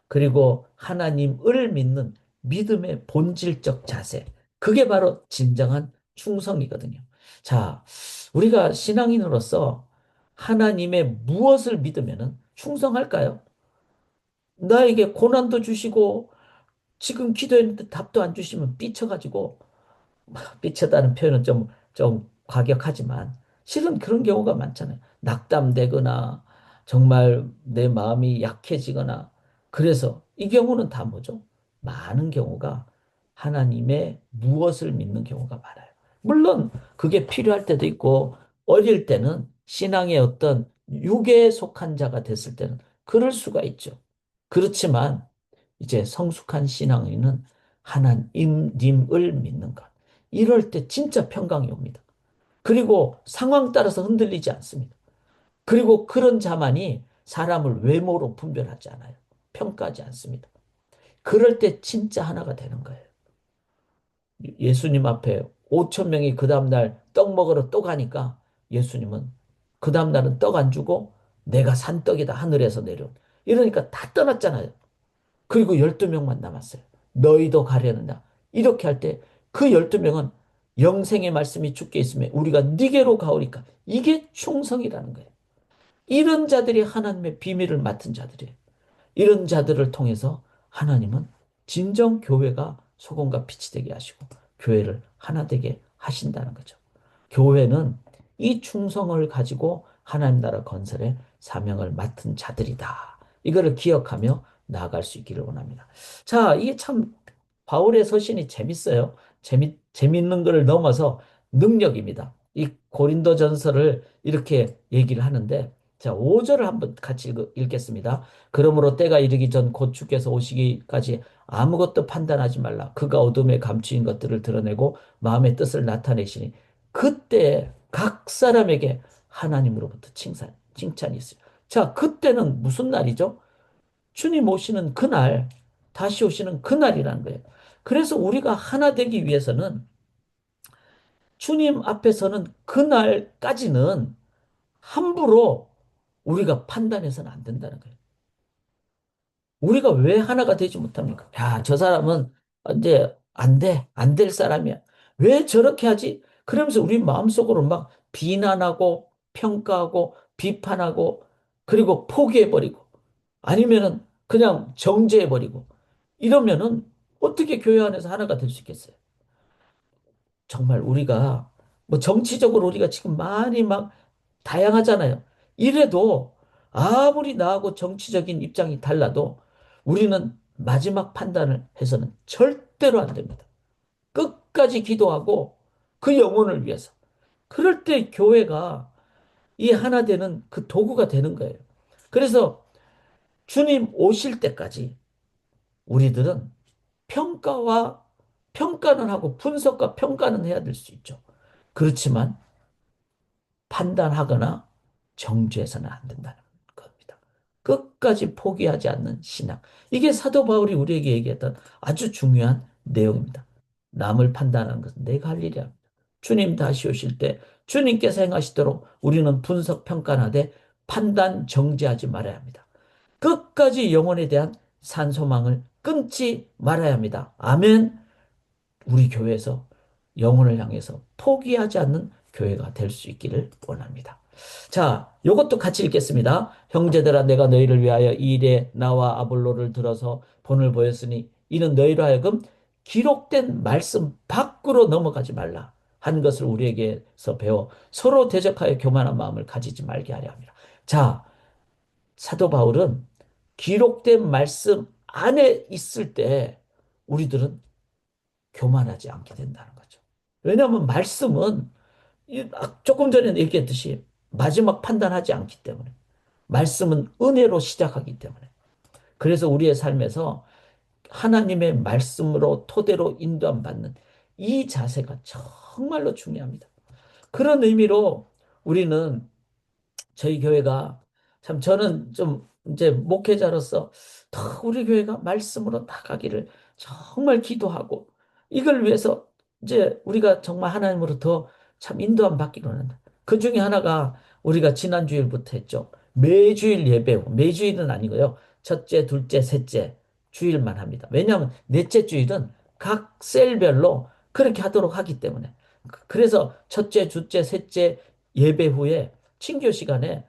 그리고 하나님을 믿는 믿음의 본질적 자세. 그게 바로 진정한 충성이거든요. 자, 우리가 신앙인으로서 하나님의 무엇을 믿으면 충성할까요? 나에게 고난도 주시고 지금 기도했는데 답도 안 주시면 삐쳐가지고 삐쳤다는 표현은 좀 과격하지만 실은 그런 경우가 많잖아요. 낙담되거나 정말 내 마음이 약해지거나 그래서 이 경우는 다 뭐죠? 많은 경우가 하나님의 무엇을 믿는 경우가 많아요. 물론 그게 필요할 때도 있고 어릴 때는 신앙의 어떤 육에 속한 자가 됐을 때는 그럴 수가 있죠. 그렇지만 이제 성숙한 신앙인은 하나님을 믿는 것. 이럴 때 진짜 평강이 옵니다. 그리고 상황 따라서 흔들리지 않습니다. 그리고 그런 자만이 사람을 외모로 분별하지 않아요. 평가하지 않습니다. 그럴 때 진짜 하나가 되는 거예요. 예수님 앞에 5천 명이 그 다음날 떡 먹으러 또 가니까 예수님은 그 다음날은 떡 안 주고 내가 산 떡이다 하늘에서 내려온. 이러니까 다 떠났잖아요. 그리고 12명만 남았어요. 너희도 가려느냐. 이렇게 할 때 그 12명은 영생의 말씀이 주께 있으면 우리가 네게로 가오리까. 이게 충성이라는 거예요. 이런 자들이 하나님의 비밀을 맡은 자들이에요. 이런 자들을 통해서 하나님은 진정 교회가 소금과 빛이 되게 하시고 교회를 하나 되게 하신다는 거죠. 교회는 이 충성을 가지고 하나님 나라 건설의 사명을 맡은 자들이다. 이거를 기억하며 나아갈 수 있기를 원합니다. 자, 이게 참 바울의 서신이 재밌어요. 재밌는 것을 넘어서 능력입니다. 이 고린도전서를 이렇게 얘기를 하는데 자, 5절을 한번 같이 읽겠습니다. 그러므로 때가 이르기 전 곧 주께서 오시기까지 아무것도 판단하지 말라. 그가 어둠에 감추인 것들을 드러내고 마음의 뜻을 나타내시니 그때 각 사람에게 하나님으로부터 칭찬이 있어요. 자, 그때는 무슨 날이죠? 주님 오시는 그날, 다시 오시는 그날이라는 거예요. 그래서 우리가 하나 되기 위해서는 주님 앞에서는 그날까지는 함부로 우리가 판단해서는 안 된다는 거예요. 우리가 왜 하나가 되지 못합니까? 야, 저 사람은 이제 안 돼. 안 될 사람이야. 왜 저렇게 하지? 그러면서 우리 마음속으로 막 비난하고 평가하고 비판하고 그리고 포기해버리고 아니면은 그냥 정죄해버리고 이러면은 어떻게 교회 안에서 하나가 될 수 있겠어요? 정말 우리가 뭐 정치적으로 우리가 지금 많이 막 다양하잖아요. 이래도 아무리 나하고 정치적인 입장이 달라도 우리는 마지막 판단을 해서는 절대로 안 됩니다. 끝까지 기도하고 그 영혼을 위해서. 그럴 때 교회가 이 하나 되는 그 도구가 되는 거예요. 그래서 주님 오실 때까지 우리들은 평가와 평가는 하고 분석과 평가는 해야 될 수 있죠. 그렇지만 판단하거나 정죄해서는 안 된다는 겁니다. 끝까지 포기하지 않는 신앙. 이게 사도 바울이 우리에게 얘기했던 아주 중요한 내용입니다. 남을 판단하는 것은 내가 할 일이 아닙니다. 주님 다시 오실 때 주님께서 행하시도록 우리는 분석 평가하되 판단 정죄하지 말아야 합니다. 끝까지 영혼에 대한 산소망을 끊지 말아야 합니다. 아멘. 우리 교회에서 영혼을 향해서 포기하지 않는 교회가 될 수 있기를 원합니다. 자, 이것도 같이 읽겠습니다. 형제들아 내가 너희를 위하여 이 일에 나와 아볼로를 들어서 본을 보였으니 이는 너희로 하여금 기록된 말씀 밖으로 넘어가지 말라 하는 것을 우리에게서 배워 서로 대적하여 교만한 마음을 가지지 말게 하려 합니다. 자, 사도 바울은 기록된 말씀 안에 있을 때 우리들은 교만하지 않게 된다는 거죠. 왜냐하면 말씀은 조금 전에 얘기했듯이 마지막 판단하지 않기 때문에 말씀은 은혜로 시작하기 때문에 그래서 우리의 삶에서 하나님의 말씀으로 토대로 인도함 받는 이 자세가 정말로 중요합니다. 그런 의미로 우리는 저희 교회가 참 저는 좀 이제 목회자로서 더 우리 교회가 말씀으로 나가기를 정말 기도하고 이걸 위해서 이제 우리가 정말 하나님으로 더 참 인도함 받기로 한다. 그 중에 하나가 우리가 지난 주일부터 했죠. 매주일 예배, 매주일은 아니고요. 첫째, 둘째, 셋째 주일만 합니다. 왜냐하면 넷째 주일은 각 셀별로 그렇게 하도록 하기 때문에. 그래서 첫째, 둘째, 셋째 예배 후에 친교 시간에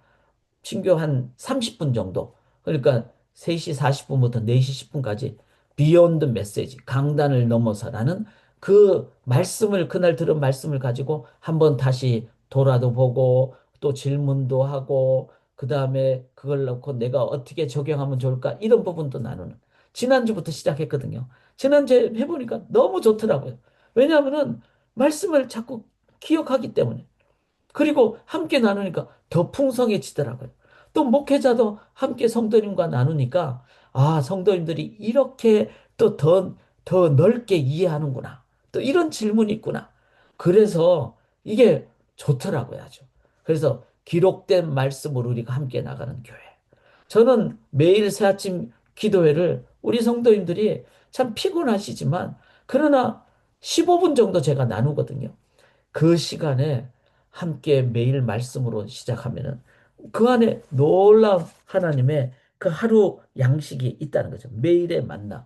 친교 한 30분 정도. 그러니까 3시 40분부터 4시 10분까지 비욘드 메시지, 강단을 넘어서라는 그 말씀을, 그날 들은 말씀을 가지고 한번 다시 돌아도 보고 또 질문도 하고 그 다음에 그걸 놓고 내가 어떻게 적용하면 좋을까 이런 부분도 나누는. 지난주부터 시작했거든요. 지난주에 해보니까 너무 좋더라고요. 왜냐하면은 말씀을 자꾸 기억하기 때문에. 그리고 함께 나누니까 더 풍성해지더라고요. 또 목회자도 함께 성도님과 나누니까 아, 성도님들이 이렇게 또 더 넓게 이해하는구나. 또 이런 질문이 있구나. 그래서 이게 좋더라고요, 아주. 그래서 기록된 말씀으로 우리가 함께 나가는 교회. 저는 매일 새아침 기도회를 우리 성도님들이 참 피곤하시지만 그러나 15분 정도 제가 나누거든요. 그 시간에 함께 매일 말씀으로 시작하면은 그 안에 놀라운 하나님의 그 하루 양식이 있다는 거죠. 매일의 만남.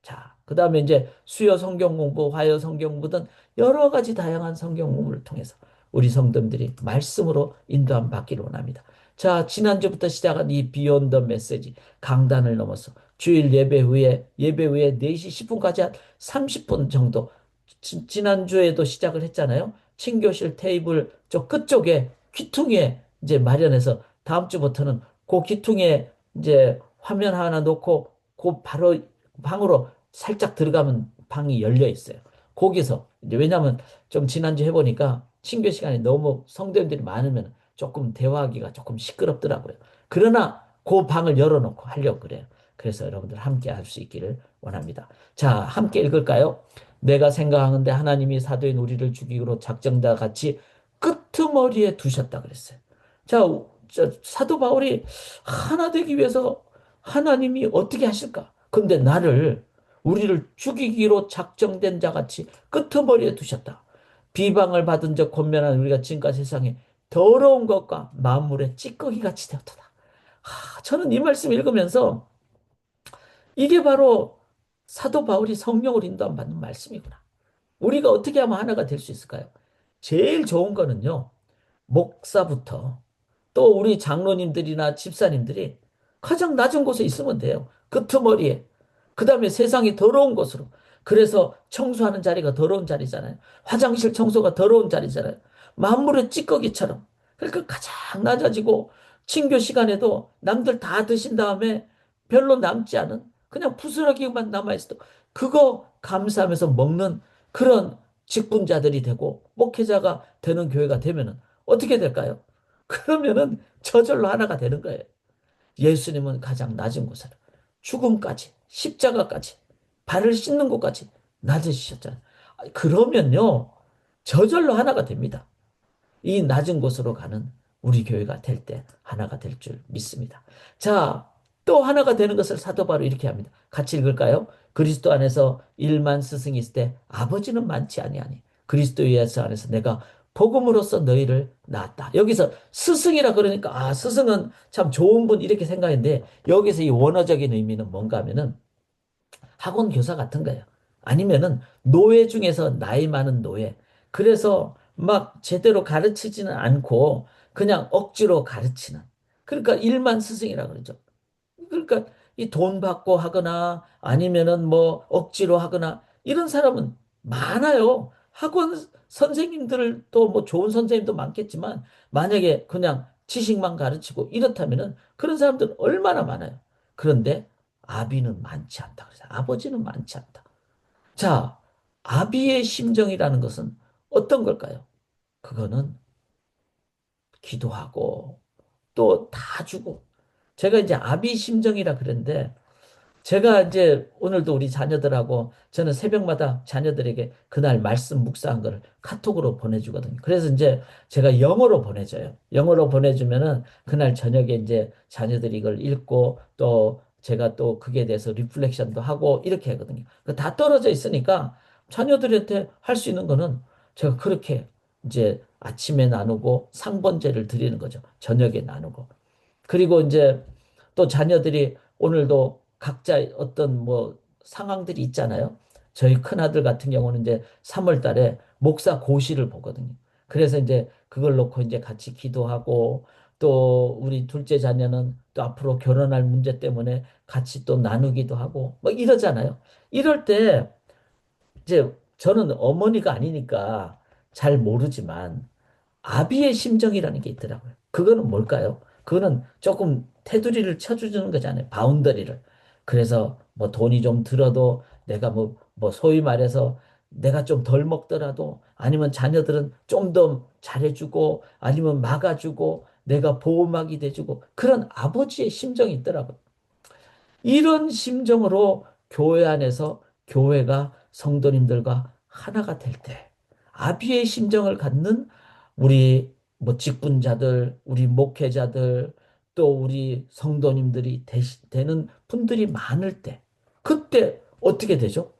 자, 그 다음에 이제 수요 성경 공부, 화요 성경 공부 등 여러 가지 다양한 성경 공부를 통해서 우리 성도님들이 말씀으로 인도함 받기를 원합니다. 자, 지난주부터 시작한 이 비욘드 메시지 강단을 넘어서 주일 예배 후에 4시 10분까지 한 30분 정도 지난주에도 시작을 했잖아요. 친교실 테이블 저 끝쪽에 귀퉁이에 이제 마련해서 다음 주부터는 그 귀퉁이에 이제 화면 하나 놓고 그 바로 방으로 살짝 들어가면 방이 열려 있어요. 거기서 이제 왜냐하면 좀 지난주 해보니까 친교 시간에 너무 성도님들이 많으면 조금 대화하기가 조금 시끄럽더라고요. 그러나 그 방을 열어놓고 하려고 그래요. 그래서 여러분들 함께 할 수 있기를 원합니다. 자, 함께 읽을까요? 내가 생각하는데 하나님이 사도인 우리를 죽이기로 작정다 같이 끄트머리에 두셨다 그랬어요. 자, 사도 바울이 하나 되기 위해서 하나님이 어떻게 하실까? 근데 우리를 죽이기로 작정된 자 같이 끄트머리에 두셨다. 비방을 받은 적 권면한 우리가 지금까지 세상에 더러운 것과 만물의 찌꺼기 같이 되었다. 저는 이 말씀 읽으면서 이게 바로 사도 바울이 성령을 인도함 받는 말씀이구나. 우리가 어떻게 하면 하나가 될 수 있을까요? 제일 좋은 거는요, 목사부터 또 우리 장로님들이나 집사님들이 가장 낮은 곳에 있으면 돼요. 끄트머리에. 그 다음에 세상이 더러운 곳으로. 그래서 청소하는 자리가 더러운 자리잖아요. 화장실 청소가 더러운 자리잖아요. 만물의 찌꺼기처럼. 그러니까 가장 낮아지고 친교 시간에도 남들 다 드신 다음에 별로 남지 않은 그냥 부스러기만 남아있어도 그거 감사하면서 먹는 그런 직분자들이 되고 목회자가 되는 교회가 되면은 어떻게 될까요? 그러면은 저절로 하나가 되는 거예요. 예수님은 가장 낮은 곳에 죽음까지 십자가까지 발을 씻는 곳까지 낮으셨잖아요. 그러면요 저절로 하나가 됩니다. 이 낮은 곳으로 가는 우리 교회가 될 때 하나가 될 줄 믿습니다. 자, 또 하나가 되는 것을 사도 바로 이렇게 합니다. 같이 읽을까요? 그리스도 안에서 일만 스승이 있을 때 아버지는 많지 아니하니 그리스도 예수 안에서 내가 복음으로써 너희를 낳았다. 여기서 스승이라 그러니까 스승은 참 좋은 분 이렇게 생각했는데 여기서 이 원어적인 의미는 뭔가 하면은 학원 교사 같은 거예요. 아니면은 노예 중에서 나이 많은 노예. 그래서 막 제대로 가르치지는 않고 그냥 억지로 가르치는. 그러니까 일만 스승이라 그러죠. 그러니까 이 돈 받고 하거나 아니면은 뭐 억지로 하거나 이런 사람은 많아요. 학원 선생님들도 뭐 좋은 선생님도 많겠지만 만약에 그냥 지식만 가르치고 이렇다면은 그런 사람들은 얼마나 많아요. 그런데 아비는 많지 않다. 그래서 아버지는 많지 않다. 자, 아비의 심정이라는 것은 어떤 걸까요? 그거는 기도하고 또 다 주고 제가 이제 아비 심정이라 그랬는데 제가 이제 오늘도 우리 자녀들하고 저는 새벽마다 자녀들에게 그날 말씀 묵상한 거를 카톡으로 보내주거든요. 그래서 이제 제가 영어로 보내줘요. 영어로 보내주면은 그날 저녁에 이제 자녀들이 이걸 읽고 또 제가 또 그게 대해서 리플렉션도 하고 이렇게 하거든요. 다 떨어져 있으니까 자녀들한테 할 수 있는 거는 제가 그렇게 이제 아침에 나누고 상번제를 드리는 거죠. 저녁에 나누고. 그리고 이제 또 자녀들이 오늘도 각자 어떤 뭐 상황들이 있잖아요. 저희 큰아들 같은 경우는 이제 3월 달에 목사 고시를 보거든요. 그래서 이제 그걸 놓고 이제 같이 기도하고 또 우리 둘째 자녀는 또 앞으로 결혼할 문제 때문에 같이 또 나누기도 하고 뭐 이러잖아요. 이럴 때 이제 저는 어머니가 아니니까 잘 모르지만 아비의 심정이라는 게 있더라고요. 그거는 뭘까요? 그거는 조금 테두리를 쳐주는 거잖아요. 바운더리를. 그래서 뭐 돈이 좀 들어도 내가 뭐 소위 말해서 내가 좀 덜 먹더라도 아니면 자녀들은 좀 더 잘해주고 아니면 막아주고 내가 보호막이 돼주고 그런 아버지의 심정이 있더라고요. 이런 심정으로 교회 안에서 교회가 성도님들과 하나가 될 때, 아비의 심정을 갖는 우리 뭐 직분자들, 우리 목회자들, 또 우리 성도님들이 되는 분들이 많을 때, 그때 어떻게 되죠?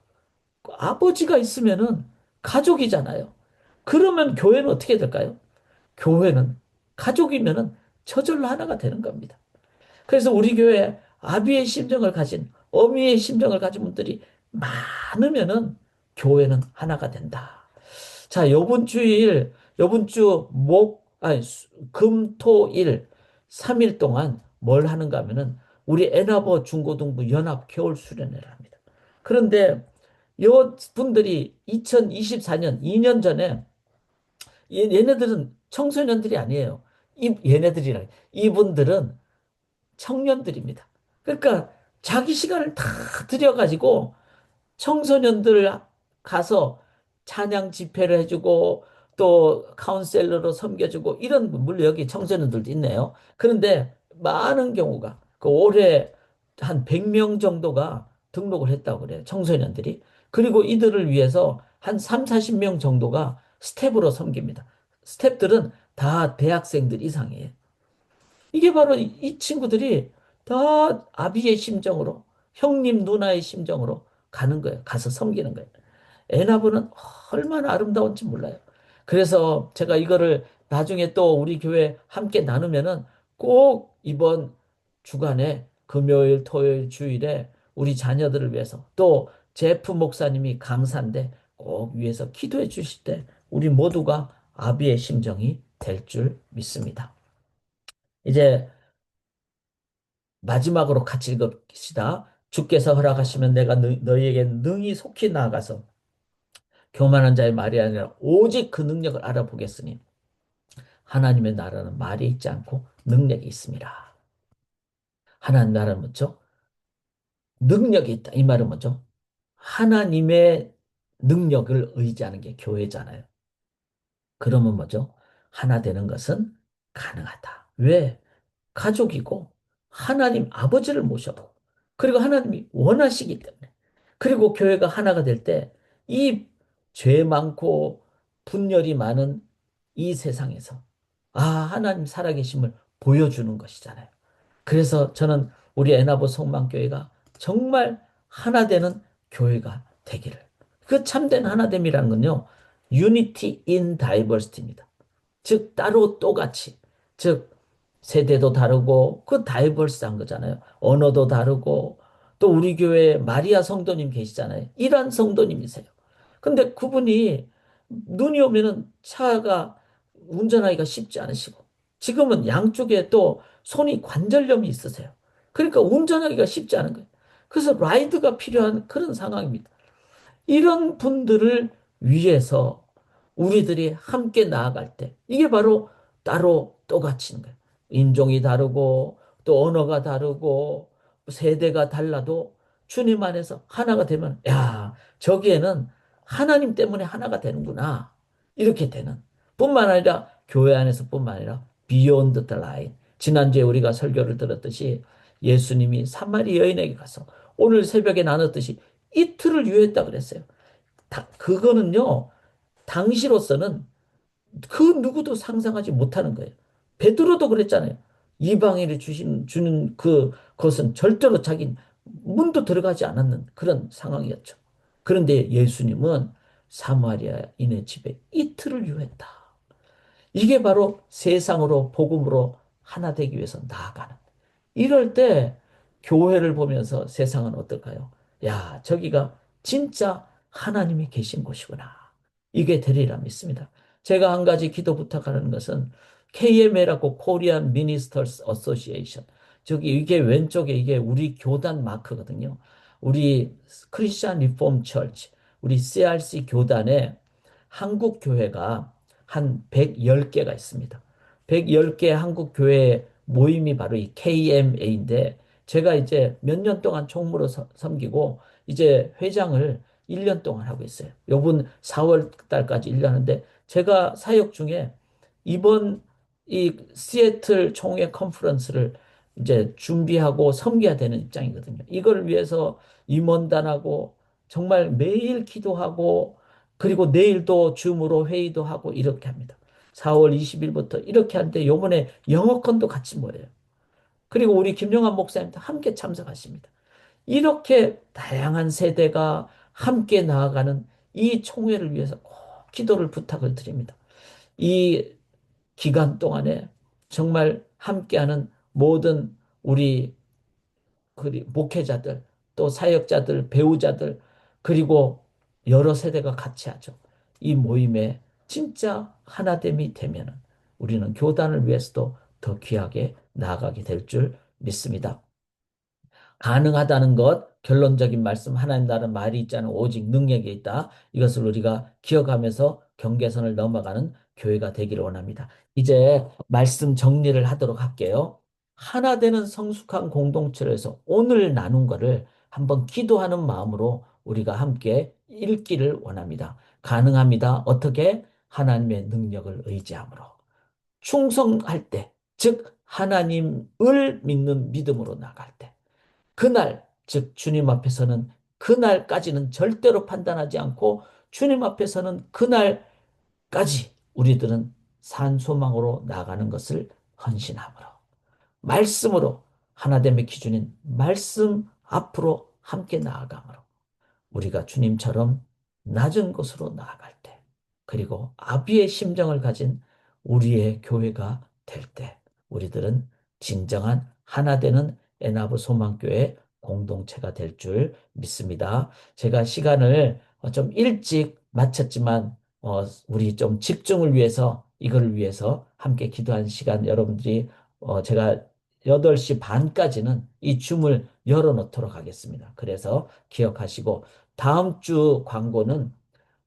아버지가 있으면은 가족이잖아요. 그러면 교회는 어떻게 될까요? 교회는 가족이면은 저절로 하나가 되는 겁니다. 그래서 우리 교회에 아비의 심정을 가진 어미의 심정을 가진 분들이 많으면은 교회는 하나가 된다. 자, 요번 주 금, 토, 일 3일 동안 뭘 하는가 하면은 우리 애나버 중고등부 연합 겨울 수련회를 합니다. 그런데 요 분들이 2024년 2년 전에 얘네들은 청소년들이 아니에요. 얘네들이라 이분들은 청년들입니다. 그러니까 자기 시간을 다 들여가지고 청소년들 가서 찬양 집회를 해주고 또 카운셀러로 섬겨주고 이런 물론 여기 청소년들도 있네요. 그런데 많은 경우가 그 올해 한 100명 정도가 등록을 했다고 그래요. 청소년들이. 그리고 이들을 위해서 한 3, 40명 정도가 스텝으로 섬깁니다. 스텝들은 다 대학생들 이상이에요. 이게 바로 이 친구들이 다 아비의 심정으로, 형님, 누나의 심정으로 가는 거예요. 가서 섬기는 거예요. 애나부는 얼마나 아름다운지 몰라요. 그래서 제가 이거를 나중에 또 우리 교회 함께 나누면은 꼭 이번 주간에 금요일, 토요일, 주일에 우리 자녀들을 위해서 또 제프 목사님이 강사인데 꼭 위해서 기도해 주실 때 우리 모두가 아비의 심정이 될 줄 믿습니다. 이제 마지막으로 같이 읽읍시다. 주께서 허락하시면 내가 너희에게 능히 속히 나아가서 교만한 자의 말이 아니라 오직 그 능력을 알아보겠으니 하나님의 나라는 말이 있지 않고 능력이 있습니다. 하나님 나라는 뭐죠? 능력이 있다. 이 말은 뭐죠? 하나님의 능력을 의지하는 게 교회잖아요. 그러면 뭐죠? 하나 되는 것은 가능하다. 왜? 가족이고 하나님 아버지를 모셔도 그리고 하나님이 원하시기 때문에 그리고 교회가 하나가 될 때 이 죄 많고 분열이 많은 이 세상에서 하나님 살아계심을 보여주는 것이잖아요. 그래서 저는 우리 애나보 성망교회가 정말 하나 되는 교회가 되기를. 그 참된 하나됨이라는 건요. Unity in diversity입니다. 즉 따로 또같이 즉 세대도 다르고 그 다이버스한 거잖아요. 언어도 다르고 또 우리 교회에 마리아 성도님 계시잖아요. 이란 성도님이세요. 근데 그분이 눈이 오면은 차가 운전하기가 쉽지 않으시고 지금은 양쪽에 또 손이 관절염이 있으세요. 그러니까 운전하기가 쉽지 않은 거예요. 그래서 라이드가 필요한 그런 상황입니다. 이런 분들을 위해서 우리들이 함께 나아갈 때 이게 바로 따로 또 갇히는 거예요. 인종이 다르고 또 언어가 다르고 세대가 달라도 주님 안에서 하나가 되면 야, 저기에는 하나님 때문에 하나가 되는구나. 이렇게 되는 뿐만 아니라 교회 안에서뿐만 아니라 beyond the line. 지난주에 우리가 설교를 들었듯이 예수님이 사마리 여인에게 가서 오늘 새벽에 나눴듯이 이틀을 유했다 그랬어요. 그거는요, 당시로서는 그 누구도 상상하지 못하는 거예요. 베드로도 그랬잖아요. 이방인이 주는 그것은 절대로 자기 문도 들어가지 않았는 그런 상황이었죠. 그런데 예수님은 사마리아인의 집에 이틀을 유했다. 이게 바로 세상으로 복음으로 하나 되기 위해서 나아가는. 이럴 때 교회를 보면서 세상은 어떨까요? 야, 저기가 진짜 하나님이 계신 곳이구나. 이게 되리라 믿습니다. 제가 한 가지 기도 부탁하는 것은 KMA라고 Korean Ministers Association. 저기 이게 왼쪽에 이게 우리 교단 마크거든요. 우리 크리스천 리폼 처치, 우리 CRC 교단에 한국 교회가 한 110개가 있습니다. 110개 한국 교회 모임이 바로 이 KMA인데 제가 이제 몇 년 동안 총무로 섬기고 이제 회장을 1년 동안 하고 있어요. 요번 4월 달까지 1년 하는데 제가 사역 중에 이번 이 시애틀 총회 컨퍼런스를 이제 준비하고 섬겨야 되는 입장이거든요. 이걸 위해서 임원단하고 정말 매일 기도하고 그리고 내일도 줌으로 회의도 하고 이렇게 합니다. 4월 20일부터 이렇게 하는데 요번에 영어권도 같이 모여요. 그리고 우리 김영환 목사님도 함께 참석하십니다. 이렇게 다양한 세대가 함께 나아가는 이 총회를 위해서 꼭 기도를 부탁을 드립니다. 이 기간 동안에 정말 함께하는 모든 우리 목회자들, 또 사역자들, 배우자들, 그리고 여러 세대가 같이 하죠. 이 모임에 진짜 하나됨이 되면은 우리는 교단을 위해서도 더 귀하게 나아가게 될 줄 믿습니다. 가능하다는 것, 결론적인 말씀, 하나님 나라는 말이 있잖아요. 오직 능력이 있다. 이것을 우리가 기억하면서 경계선을 넘어가는 교회가 되기를 원합니다. 이제 말씀 정리를 하도록 할게요. 하나 되는 성숙한 공동체를 해서 오늘 나눈 거를 한번 기도하는 마음으로 우리가 함께 읽기를 원합니다. 가능합니다. 어떻게? 하나님의 능력을 의지함으로. 충성할 때, 즉 하나님을 믿는 믿음으로 나갈 때. 그날, 즉 주님 앞에서는 그날까지는 절대로 판단하지 않고 주님 앞에서는 그날까지 우리들은 산소망으로 나가는 것을 헌신함으로 말씀으로 하나됨의 기준인 말씀 앞으로 함께 나아감으로 우리가 주님처럼 낮은 곳으로 나아갈 때, 그리고 아비의 심정을 가진 우리의 교회가 될 때, 우리들은 진정한 하나 되는 애나브 소망교회 공동체가 될 줄 믿습니다. 제가 시간을 좀 일찍 마쳤지만, 우리 좀 집중을 위해서, 이걸 위해서 함께 기도한 시간 여러분들이 제가 8시 반까지는 이 줌을 열어놓도록 하겠습니다. 그래서 기억하시고 다음 주 광고는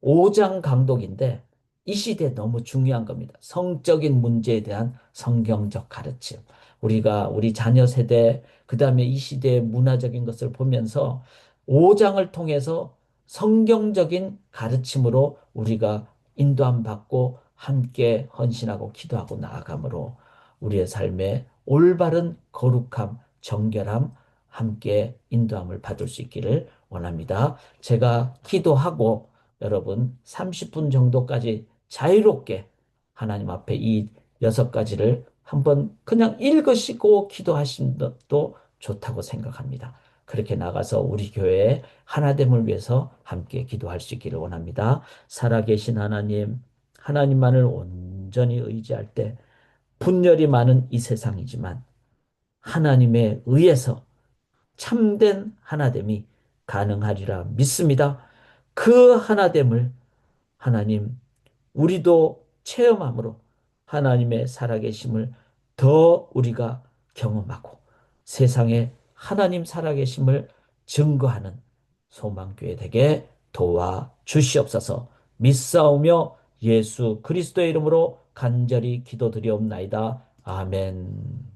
5장 강독인데 이 시대에 너무 중요한 겁니다. 성적인 문제에 대한 성경적 가르침. 우리가 우리 자녀 세대, 그 다음에 이 시대의 문화적인 것을 보면서 5장을 통해서 성경적인 가르침으로 우리가 인도함 받고 함께 헌신하고 기도하고 나아감으로 우리의 삶에 올바른 거룩함, 정결함, 함께 인도함을 받을 수 있기를 원합니다. 제가 기도하고 여러분 30분 정도까지 자유롭게 하나님 앞에 이 6가지를 한번 그냥 읽으시고 기도하시는 것도 좋다고 생각합니다. 그렇게 나가서 우리 교회의 하나됨을 위해서 함께 기도할 수 있기를 원합니다. 살아계신 하나님, 하나님만을 온전히 의지할 때 분열이 많은 이 세상이지만 하나님에 의해서 참된 하나됨이 가능하리라 믿습니다. 그 하나됨을 하나님, 우리도 체험함으로 하나님의 살아계심을 더 우리가 경험하고 세상에 하나님 살아계심을 증거하는 소망교회 되게 도와 주시옵소서. 믿사오며 예수 그리스도의 이름으로 간절히 기도드리옵나이다. 아멘.